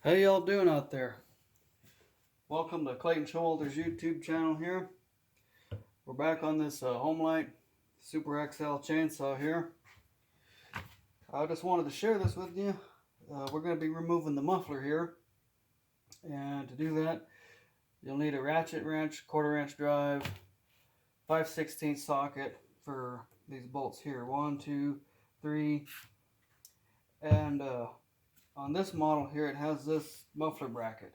How y'all doing out there? Welcome to Clayton Showalter's YouTube channel here. We're back on this Homelite Super XL chainsaw here. I just wanted to share this with you. We're going to be removing the muffler here. And to do that, you'll need a ratchet wrench, 1/4 inch drive, 5/16 socket for these bolts here. 1, 2, 3. And on this model here, it has this muffler bracket.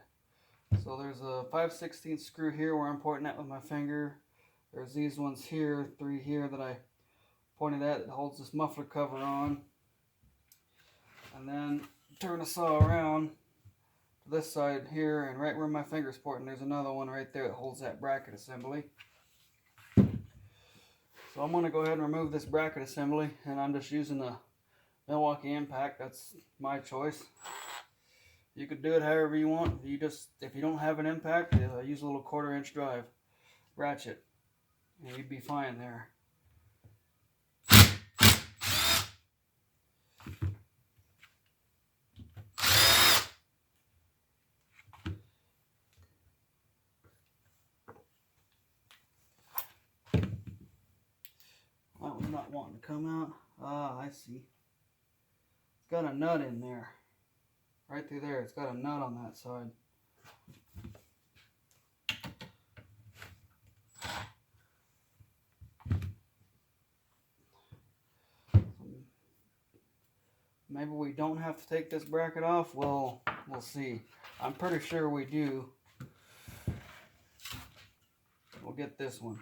So there's a 5/16 screw here where I'm pointing at with my finger. There's these ones here, 3 here that I pointed at that holds this muffler cover on. And then turn the saw around to this side here, and right where my finger's pointing, there's another one right there that holds that bracket assembly. So I'm going to go ahead and remove this bracket assembly, and I'm just using a Milwaukee impact. That's my choice. You could do it however you want. If you don't have an impact, use a little 1/4 inch drive ratchet, and you'd be fine there. That one's not wanting to come out. Ah, I see. It's got a nut in there. Right through there, it's got a nut on that side. Maybe we don't have to take this bracket off. Well, we'll see. I'm pretty sure we do. We'll get this one.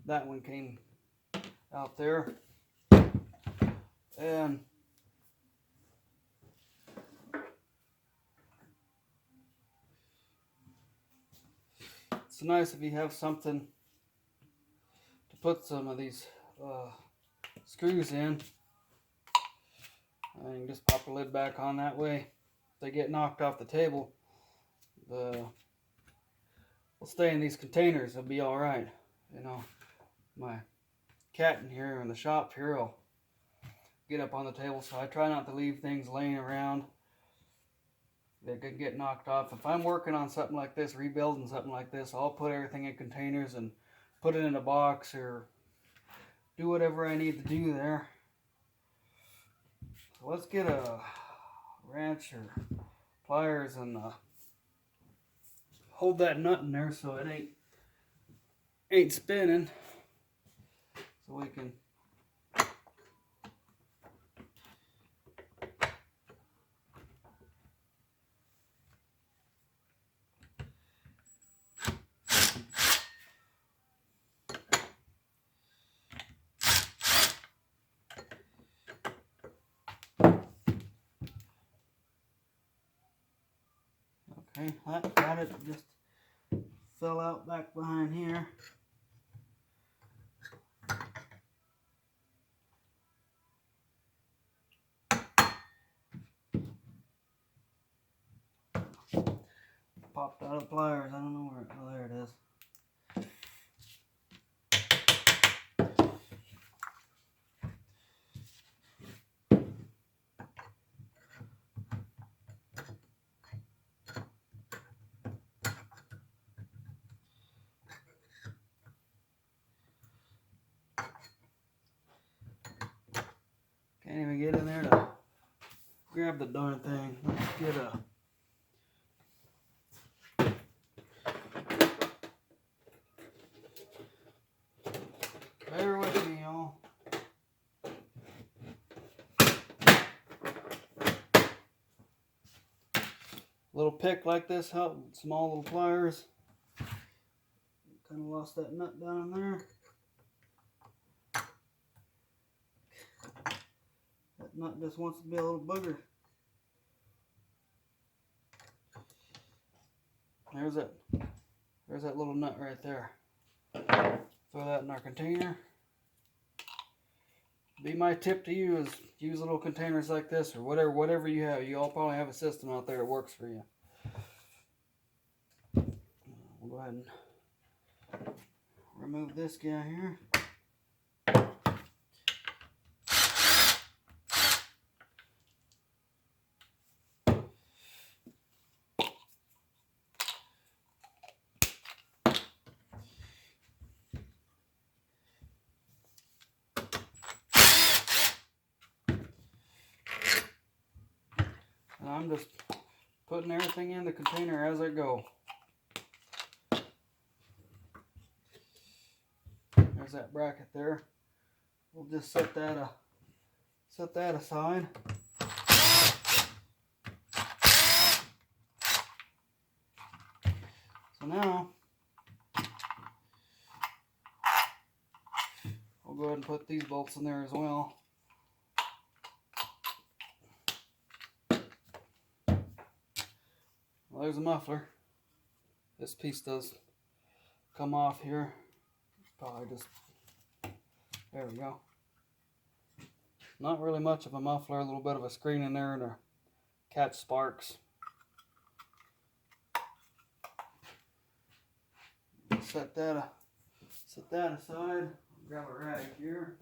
That one came out there. And it's nice if you have something to put some of these screws in. And you can just pop the lid back on that way. If they get knocked off the table, they'll stay in these containers. They'll be all right. You know, my cat in here in the shop here will get up on the table, so I try not to leave things laying around that could get knocked off. If I'm working on something like this, rebuilding something like this, I'll put everything in containers and put it in a box or do whatever I need to do there. So let's get a wrench or pliers and hold that nut in there so it ain't spinning, so we can okay, that got it. Just fell out back behind here. Popped out of the pliers. I don't know where. Oh, there it is. Can't even get in there to grab the darn thing. Let's get a bear with me, y'all. Little pick like this help. Small little pliers. Kind of lost that nut down in there. That nut just wants to be a little booger. There's that little nut right there. Throw that in our container. Be my tip to you is use little containers like this or whatever you have. You all probably have a system out there that works for you. We'll go ahead and remove this guy here. And I'm just putting everything in the container as I go. There's that bracket there. We'll just set that aside. So now we'll go ahead and put these bolts in there as well. Well, there's a muffler. This piece does come off here. Probably just, there we go. Not really much of a muffler, a little bit of a screen in there to catch sparks. Set that aside. Grab a rag here.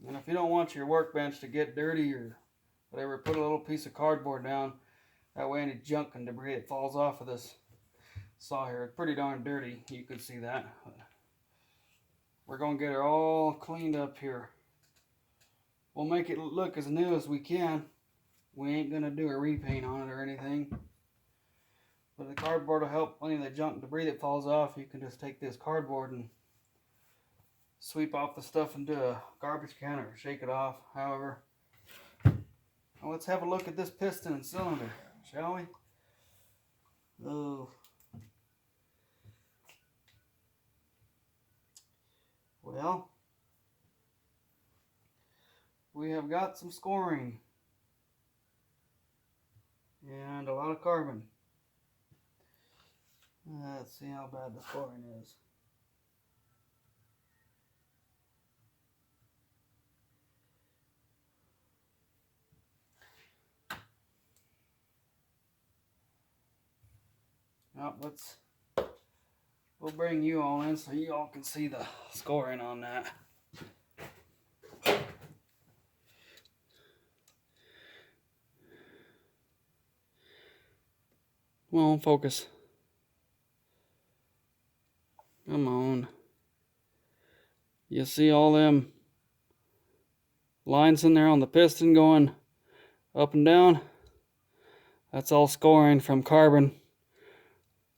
And if you don't want your workbench to get dirty or whatever, put a little piece of cardboard down. That way any junk and debris that falls off of this saw here, it's pretty darn dirty. You can see that. We're going to get it all cleaned up here. We'll make it look as new as we can. We ain't going to do a repaint on it or anything. But the cardboard will help any of the junk and debris that falls off. You can just take this cardboard and sweep off the stuff into a garbage can or shake it off, however. Now let's have a look at this piston and cylinder, shall we? Oh. Well, we have got some scoring and a lot of carbon. Let's see how bad the scoring is. Now we'll bring you all in so you all can see the scoring on that. Come on, focus. Come on. You see all them lines in there on the piston going up and down? That's all scoring from carbon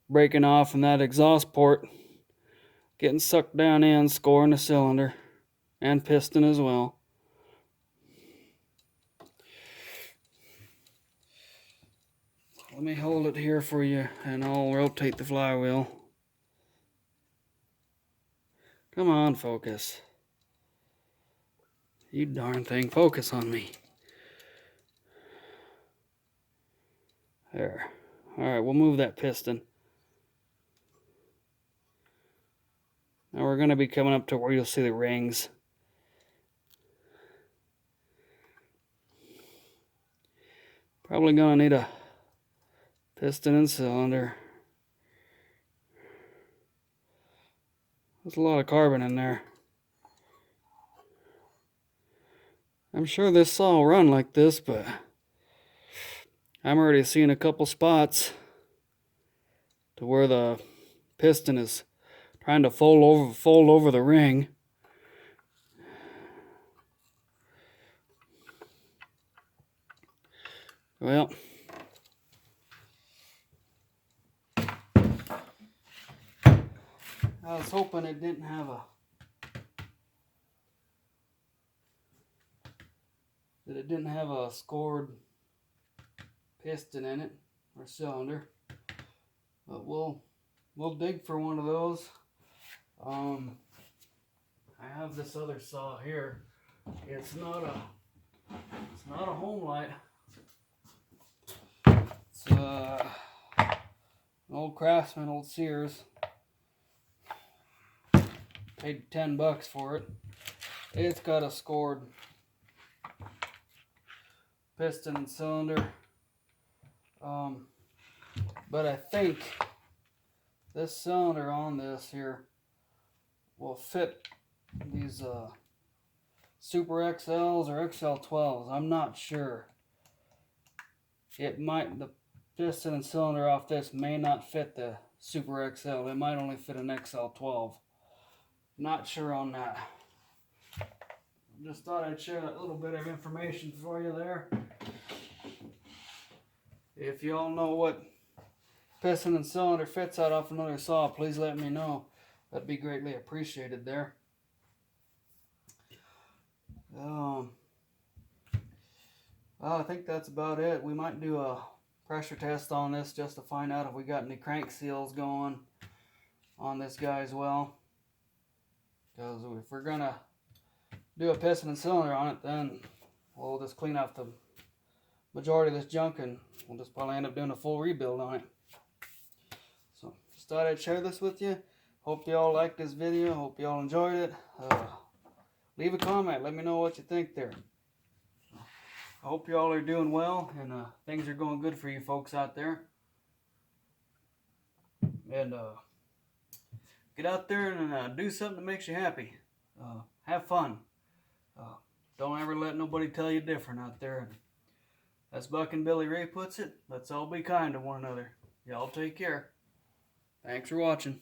breaking off in that exhaust port, getting sucked down in, scoring the cylinder and piston as well. Let me hold it here for you and I'll rotate the flywheel. Come on, focus. You darn thing, focus on me. There. Alright, we'll move that piston. Now we're going to be coming up to where you'll see the rings. Probably going to need a piston and cylinder. There's a lot of carbon in there. I'm sure this saw will run like this, but I'm already seeing a couple spots to where the piston is trying to fold over the ring. Well, I was hoping it didn't have a scored piston in it or cylinder, but we'll dig for one of those. I have this other saw here. It's not a Homelite. It's an old Craftsman, old Sears. Paid $10 for it. It's got a scored piston and cylinder. But I think this cylinder on this here will fit these Super XLs or XL12s. I'm not sure. It might, the piston and cylinder off this may not fit the Super XL. It might only fit an XL 12. Not sure on that. Just thought I'd share that little bit of information for you there. If you all know what piston and cylinder fits out off another saw, please let me know. That'd be greatly appreciated there. Well, I think that's about it. We might do a pressure test on this just to find out if we got any crank seals going on this guy as well. Because if we're gonna do a piston and cylinder on it, then we'll just clean up the majority of this junk and we'll just probably end up doing a full rebuild on it. So just thought I'd share this with you. Hope you all liked this video. Hope you all enjoyed it. Leave a comment. Let me know what you think there. I hope you all are doing well and things are going good for you folks out there. And get out there and do something that makes you happy. Have fun. Don't ever let nobody tell you different out there. As Buck and Billy Ray puts it, let's all be kind to one another. Y'all take care. Thanks for watching.